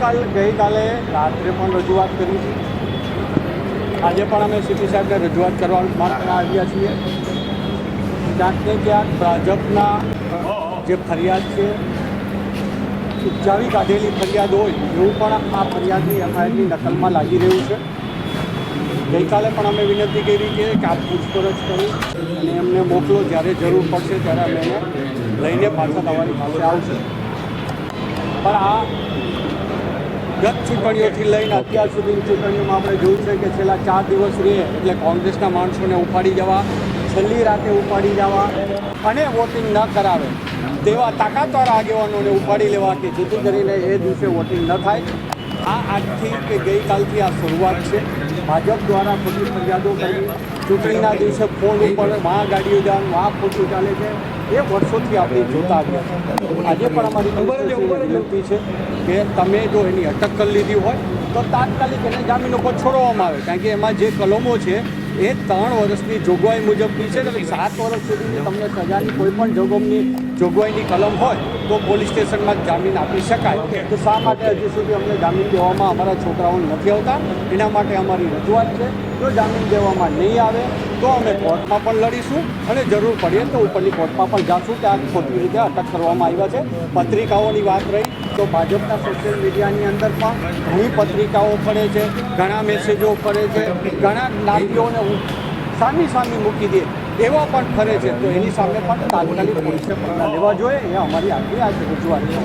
ગઈકાલે રાત્રે પણ રજૂઆત કરી હતી. આજે પણ અમે સીપી સાહેબને રજૂઆત કરવા માટે આવ્યા છીએ. ક્યાંક ને ક્યાંક ભાજપના જે ફરિયાદ છે, ઉપજાવી કાઢેલી ફરિયાદ હોય એવું પણ આ ફરિયાદની એફઆઈઆરની નકલમાં લાગી રહ્યું છે. ગઈકાલે પણ અમે વિનંતી કરી કે આપ પૂછપરછ કરી અને એમને મોકલો, જ્યારે જરૂર પડશે ત્યારે અમે એને લઈને પાછા તમારી પાસે આવશે. પણ આ ગત ચૂંટણીઓથી લઈને અત્યાર સુધીની ચૂંટણીઓમાં આપણે જોયું છે કે છેલ્લા 4 દિવસ રહે એટલે કોંગ્રેસના માણસોને ઉપાડી જવા, છેલ્લી રાતે ઉપાડી જવા અને વોટિંગ ન કરાવે તેવા તાકાતવાળા આગેવાનોને ઉપાડી લેવા કે જેથી કરીને એ દિવસે વોટિંગ ન થાય. આ આજથી કે ગઈકાલથી આ શરૂઆત છે. ભાજપ દ્વારા બધી ફરિયાદો કરી, ચૂંટણીના દિવસે ફોન ઉપર વાં ગાડીઓ જવાનું વાં ખોટું ચાલે છે, એ વર્ષોથી આપણે જોતા આવ્યા છે. આજે પણ અમારી વિનંતી છે કે તમે જો એની અટક કરી લીધી હોય તો તાત્કાલિક એને જામીન ઉપર છોડવામાં આવે, કારણ કે એમાં જે કલમો છે એ 3 વર્ષની જોગવાઈ મુજબની છે. એટલે 7 વર્ષ સુધીની તમને સજાની કોઈ પણ જોગવાઈની કલમ હોય તો પોલીસ સ્ટેશનમાં જામીન આપી શકાય. તો શા માટે હજી સુધી અમને જામીન દેવામાં અમારા છોકરાઓને નથી આવતા? એના માટે અમારી રજૂઆત છે. જો જામીન દેવામાં નહીં આવે તો અમે કોર્ટમાં પણ લડીશું અને જરૂર પડીએ તો ઉપરની કોર્ટમાં પણ જાશું કે આ ખોટી રીતે અટક કરવામાં આવ્યા છે. પત્રિકાઓની વાત રહી તો ભાજપના સોશિયલ મીડિયાની અંદર પણ ઘણી પત્રિકાઓ પડે છે, ઘણા મેસેજો પડે છે, ઘણા જ્ઞાતિઓને સામી મૂકી દે એવા પણ ફરે છે. તો એની સામે પણ તાત્કાલિક પોલીસે પગલાં લેવા જોઈએ. એ અમારી આગળ આ રજૂઆત છે.